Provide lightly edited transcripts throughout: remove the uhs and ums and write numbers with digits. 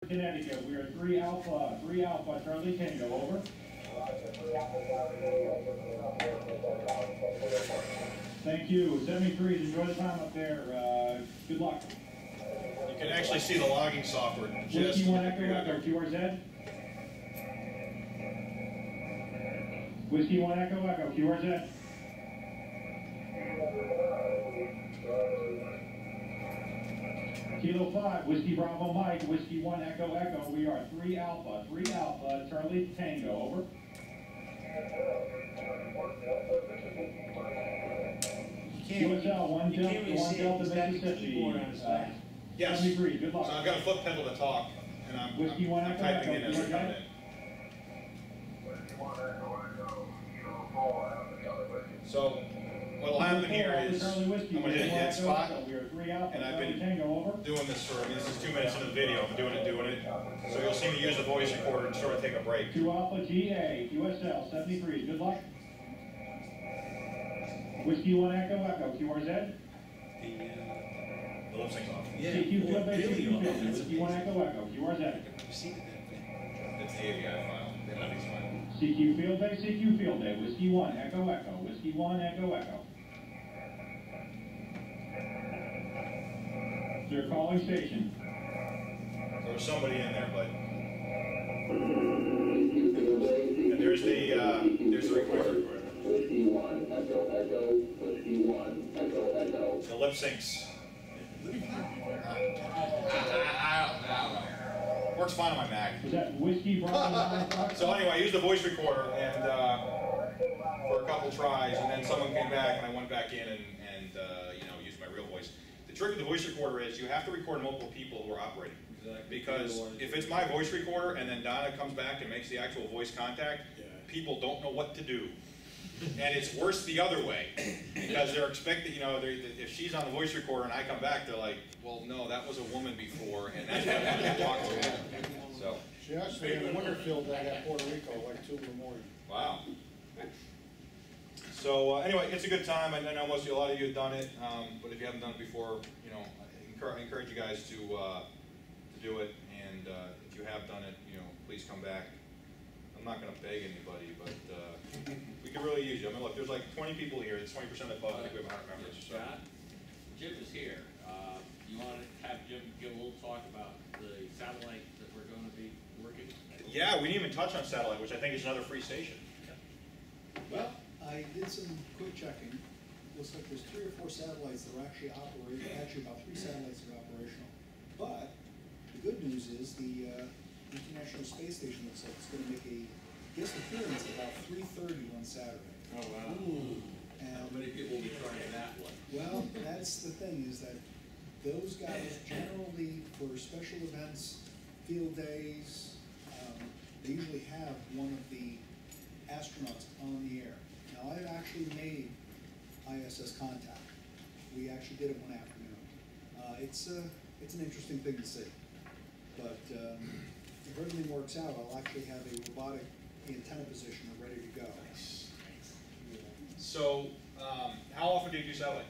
Connecticut, we are 3 Alpha, Charlie Tango, over. Thank you. 73s, enjoy the time up there. Good luck. You can actually see the logging software. Whiskey 1 Echo Echo, QRZ. Whiskey 1 Echo Echo, QRZ. Kilo 5, Whiskey Bravo Mike, Whiskey 1 Echo Echo. We are 3 Alpha, Charlie Tango, over. QSL, 1 Delta, Mississippi. Yes. 73, good luck. So I've got a foot pedal to talk, and I'm Echo typing in Echo, as we're coming in. So what'll happen here is I'm going to hit a dead spot, and I've been doing this for, this is 2 minutes into the video, I'm doing it. So you'll see me use the voice recorder and sort of take a break. 2 Alpha GA, QSL, 73, good luck. Whiskey 1 Echo Echo, QRZ. The lip sync's off. Yeah, CQ Field Day, CQ Field Day, Whiskey 1 Echo Echo, QRZ. It's the AVI file, the MID's file. CQ Field Day, Whiskey 1 Echo Echo, Whiskey 1 Echo Echo. They're calling station. There was somebody in there, but... And there's the recorder. Whiskey 1 Echo Echo, Whiskey 1 Echo Echo. The lip syncs. Works fine on my Mac. Was that Whiskey Bravo? So anyway, I used the voice recorder and for a couple tries, and then someone came back, and I went back in and you know, used my real voice. The trick of the voice recorder is you have to record multiple people who are operating. Exactly. Because if it's my voice recorder and then Donna comes back and makes the actual voice contact, people don't know what to do. And it's worse the other way, because they're expecting, you know, if she's on the voice recorder and I come back, they're like, well, no, that was a woman before, and that's what I want to talk to. So. She actually had a winter field day at Puerto Rico, like 2 in the morning. Wow. So anyway, it's a good time. I know a lot of you have done it, but if you haven't done it before, you know, I encourage you guys to do it. And if you have done it, you know, please come back. I'm not going to beg anybody, but we could really use you. I mean, look, there's like 20 people here. It's 20% of the club. I think we have 100 members. So. Jim is here. You want to have Jim give a little talk about the satellite that we're going to be working? Yeah, we didn't even touch on satellite, which I think is another free station. Well, I did some quick checking. Looks like there's 3 or 4 satellites that are actually operating. Actually, about 3 satellites that are operational. But the good news is the International Space Station looks like it's going to make a guest appearance at about 3:30 on Saturday. Oh wow! Ooh. And how many people will be trying that one? Well, that's the thing, is that those guys generally, for special events, field days, they usually have one of the astronauts on the air. Now, I've actually made ISS contact. We actually did it one afternoon. It's an interesting thing to see. But if everything works out, I'll actually have a robotic antenna positioner ready to go. Nice. So, how often do you do satellite?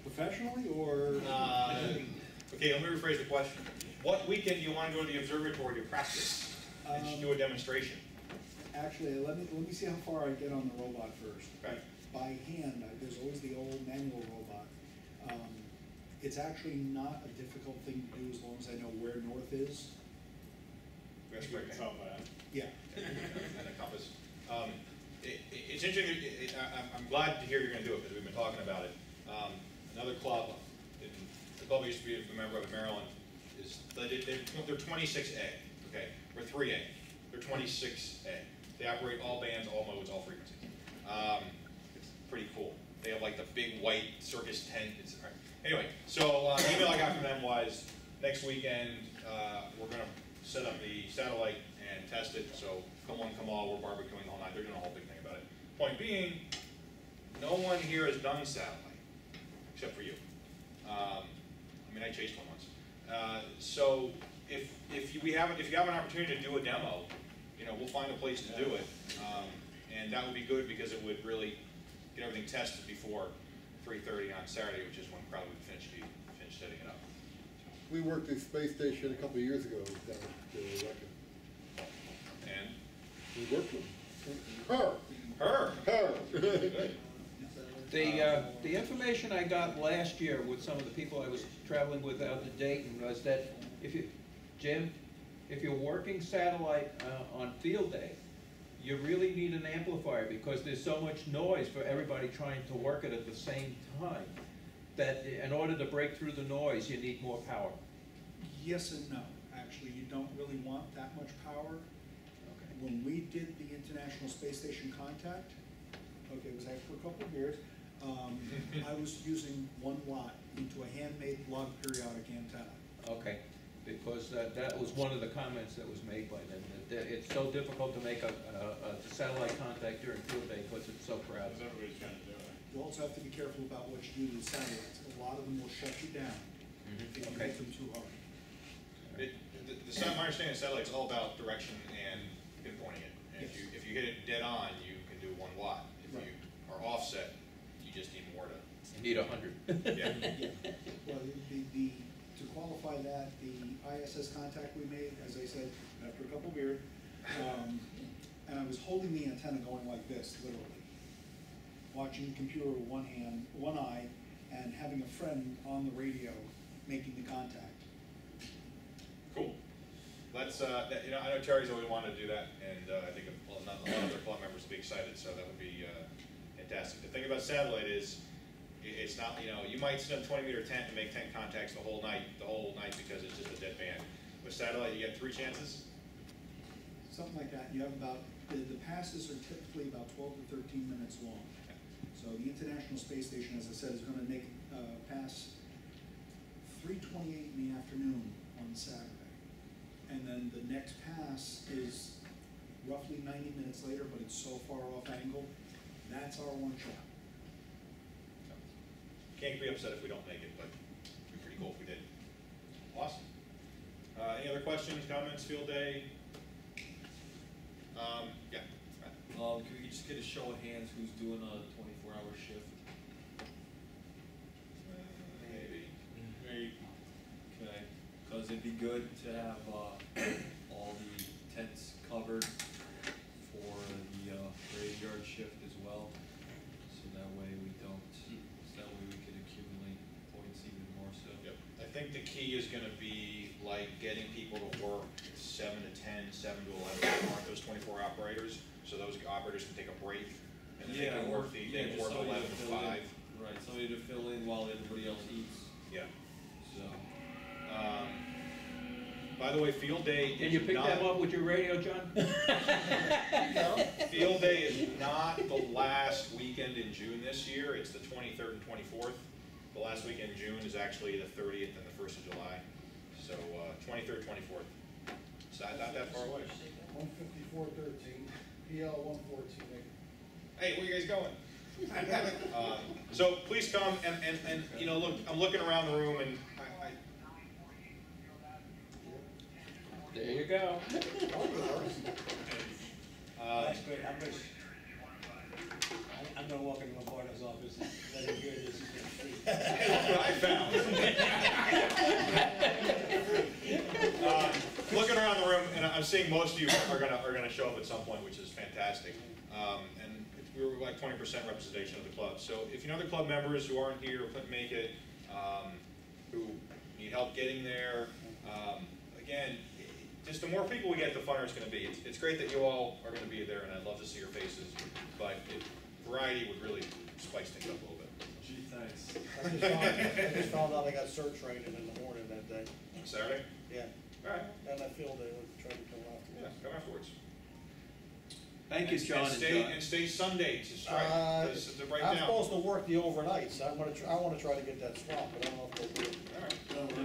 Professionally, or? Okay, let me rephrase the question. What weekend do you want to go to the observatory to practice and do a demonstration? Actually, let me see how far I get on the robot first. Okay. By hand, there's always the old manual robot. It's actually not a difficult thing to do as long as I know where north is. That's great. Yeah. And a compass. It's interesting. I'm glad to hear you're going to do it because we've been talking about it. Another club, the club I used to be a member of in Maryland, they're 26A. Okay, we're 3A. They're 26A. They operate all bands, all modes, all frequencies. It's pretty cool. They have like the big white circus tent. Anyway, so the email I got from them was next weekend we're going to set up the satellite and test it. So come one, come all. We're barbecuing all night. They're doing a whole big thing about it. Point being, no one here has done satellite except for you. I mean, I chased one once. So if you have an opportunity to do a demo, you know, we'll find a place to do it, and that would be good because it would really get everything tested before 3:30 on Saturday, which is when probably we finish setting it up. we worked the space station a couple of years ago down at Reckitt. And We worked with her. her. Good. The information I got last year with some of the people I was traveling with out to Dayton was that Jim, if you're working satellite on field day, you really need an amplifier because there's so much noise for everybody trying to work it at the same time, that in order to break through the noise, you need more power. Yes and no. Actually, you don't really want that much power. Okay. When we did the International Space Station contact, okay, it was after a couple of years, I was using 1 watt into a handmade log periodic antenna. Okay, because that was one of the comments that was made by them, that it's so difficult to make a satellite contact during field day because it's so crowded. Everybody's trying to do it. You also have to be careful about what you do to the satellites. A lot of them will shut you down if you Okay. hit them too hard. My understanding of satellite's all about direction and pinpointing it. And Yes. if you hit it dead on, you can do 1 watt. If Right. you are offset, you just need more to. You need 100. Yeah. Yeah. Well, to qualify that, the ISS contact we made, as I said, after a couple of years, and I was holding the antenna going like this, literally, watching the computer with one hand, one eye, and having a friend on the radio making the contact. Cool. Let's, I know Terry's always wanted to do that, and I think a lot of other club members will be excited, so that would be fantastic. The thing about satellite is, it's not, you might sit in a 20-meter tent and make 10 contacts the whole night because it's just a dead band. With satellite, you get 3 chances. Something like that. You have about, the passes are typically about 12 to 13 minutes long. So the International Space Station, as I said, is going to make pass 3:28 in the afternoon on Saturday. And then the next pass is roughly 90 minutes later, but it's so far off angle. That's our 1 shot. Can't be upset if we don't make it, but it'd be pretty cool if we did. Awesome. Any other questions, comments, field day? Yeah. Can we just get a show of hands who's doing a 24-hour shift? Maybe. Maybe. Okay, because it'd be good to have all the tents covered for the graveyard shift as well. So that way we don't, that way we can accumulate points even more so. Yep. I think the key is going to be like getting people to work 7 to 10, 7 to 11. Aren't those 24 operators? So those operators can take a break and then they can work they can work 11 to 5. Right, somebody to fill in while everybody else eats. Yeah. So. By the way, field day. Can you pick them up with your radio, John? Field day is not the last weekend in June this year. It's the 23rd and 24th. The last weekend in June is actually the 30th and the 1st of July. So 23rd, 24th. It's not that far away. 154.13, PL 114. Hey, where are you guys going? So please come and look. I'm looking around the room and There you go. That's great. I'm gonna walk into Lombardo's office and let him hear this. what I found. Looking around the room, and I'm seeing most of you are gonna show up at some point, which is fantastic. And we're like 20% representation of the club. So if you know the club members who aren't here or couldn't make it, who need help getting there, again, just the more people we get, the funner it's going to be. It's great that you all are going to be there, and I'd love to see your faces, but variety would really spice things up a little bit. Gee, thanks. I just found out I got search training in the morning that day. Saturday? Yeah. All right. And I feel they would try to come after. Yeah, come afterwards. Thank you, John. And stay Sunday to strike. To break I'm down. supposed to work the overnights. I want to try to get that swamp, but I don't know if they'll do it. All right. No,